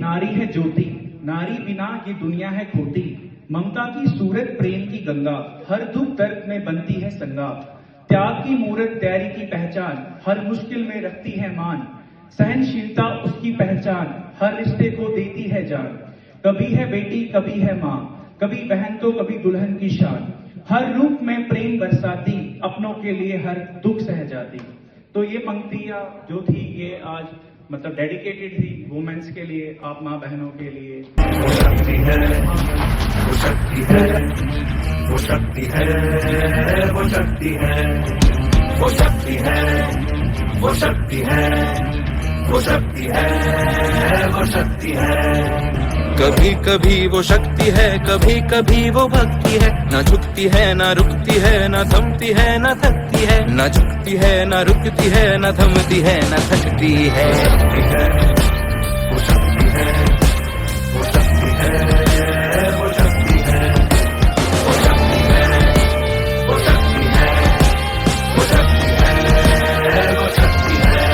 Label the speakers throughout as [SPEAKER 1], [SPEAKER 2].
[SPEAKER 1] नारी है ज्योति, नारी बिना ये दुनिया है खोटी। ममता की सूरत प्रेम की गंगा, हर दुख दर्द में बनती है संगा। त्याग की मूरत तैयारी की पहचान, हर मुश्किल में रखती है मान। सहनशीलता उसकी पहचान, हर रिश्ते को देती है जान। कभी है बेटी कभी है माँ, कभी बहन तो कभी दुल्हन की शान। हर रूप में प्रेम बरसाती, अपनों के लिए हर दुख सह जाती। तो ये पंक्तियां जो थी ये आज मतलब डेडिकेटेड थी वुमेन्स के लिए, आप माँ बहनों के लिए।
[SPEAKER 2] वो शक्ति है, वो शक्ति है, वो शक्ति है, वो शक्ति है, वो शक्ति है, वो शक्ति है, वो शक्ति है, वो शक्ति है।
[SPEAKER 3] कभी कभी वो शक्ति है, कभी कभी वो भक्ति है। ना झुकती है ना रुकती है, ना थमती है ना थकती है। ना झुकती है ना रुकती है, ना थमती है ना थकती है।
[SPEAKER 2] वो शक्ति है, वो शक्ति है, वो शक्ति है, वो शक्ति है, वो शक्ति है, वो शक्ति है, वो शक्ति है।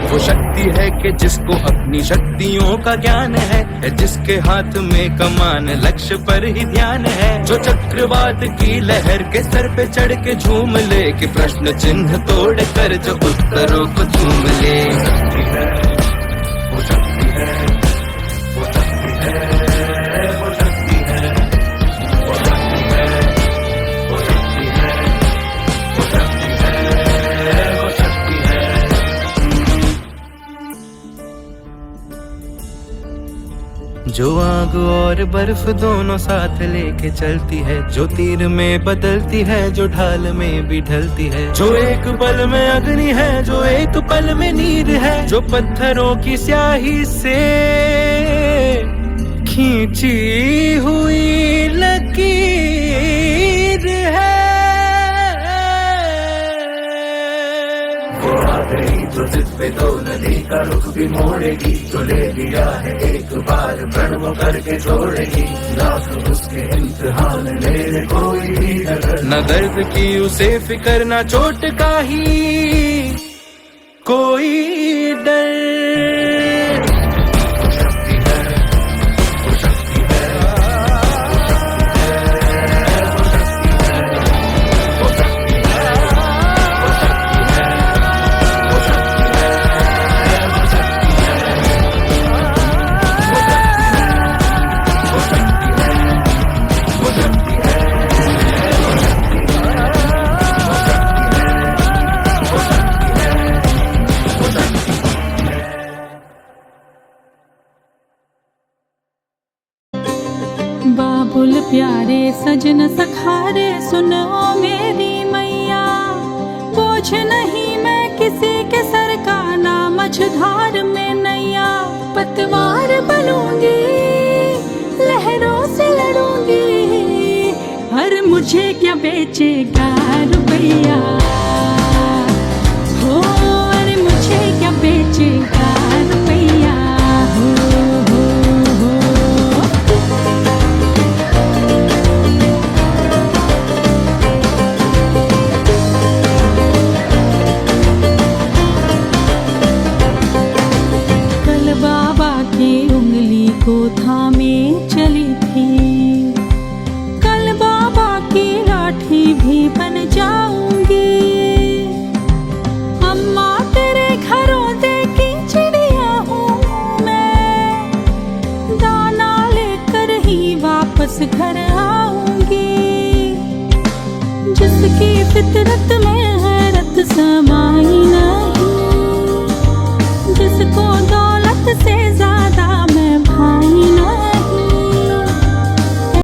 [SPEAKER 3] वो शक्ति है कि जिसको अपनी शक्तियों का ज्ञान है, जिसके हाथ में कमान लक्ष्य पर ही ध्यान है। जो चक्रवात की लहर के सर पे चढ़ के झूम ले, कि प्रश्न चिन्ह तोड़ कर जो उत्तरों को झूम ले।
[SPEAKER 2] वो शक्ति है, वो शक्ति है, वो शक्ति है, वो शक्ति है, वो शक्ति है, वो शक्ति है, वो शक्ति है।
[SPEAKER 3] जो आग और बर्फ दोनों साथ लेके चलती है, जो तीर में बदलती है, जो ढाल में भी ढलती है। जो एक पल में अग्नि है, जो एक पल में नीर है। जो पत्थरों की स्याही से खींची हुई लकीर है।
[SPEAKER 2] वो आ गई जो जिस पे तो नदी का रुख भी मोड़ेगी। जो ले लिया है एक बार प्रण वो करके छोड़ेगी। लाख उसके इम्तिहान मेरे कोई भी नजर।
[SPEAKER 3] न दर्द की उसे फिकर, न चोट का ही कोई डर।
[SPEAKER 2] वो शक्ति है, वो शक्ति है, वो शक्ति है, वो शक्ति है, वो शक्ति है, वो शक्ति है, वो शक्ति है, वो शक्ति है, वो शक्ति है, वो शक्ति है, वो शक्ति है, वो शक्ति है, वो शक्ति है।
[SPEAKER 4] बाबुल प्यारे सजन सखारे सुनो मेरी मैया। बोझ नहीं मैं किसी के सर का, ना मझधार में नैया। पतवार बनूंगी, लहरों से लड़ूंगी। हर मुझे क्या बेचेगा रुपया हो, अरे मुझे क्या बेचेगा रुपया हो, हो, हो। कल बाबा की उंगली को थामे चली थी, कल बाबा की लाठी भी बन जाऊंगी। अम्मा तेरे घरों देखी चिड़िया हूँ मैं, दाना लेकर ही वापस घर आऊंगी। जिसकी फितरत में हैरत समाई नहीं,